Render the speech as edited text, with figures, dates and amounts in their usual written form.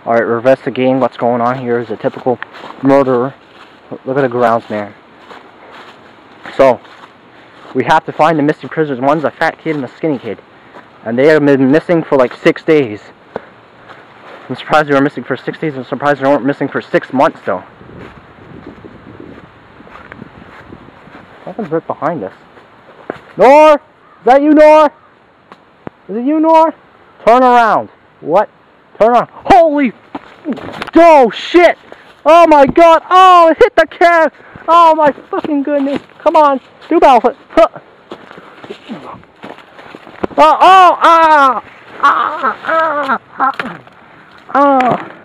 Alright, we're investigating what's going on here. Is a typical murderer. Look at the grounds, man. So, we have to find the missing prisoners. One's a fat kid and a skinny kid. And they have been missing for like 6 days. I'm surprised they were missing for 6 days. I'm surprised they weren't missing for 6 months, though. Something's right behind us. Nor! Is that you, Nor? Is it you, Nor? Turn around. What? Turn around. Holy! Oh, shit! Oh, my God! Oh, it hit the cat! Oh, my fucking goodness! Come on! Do battle flip! Huh. Oh! Oh! Ah! Ah! Ah! Ah! Ah!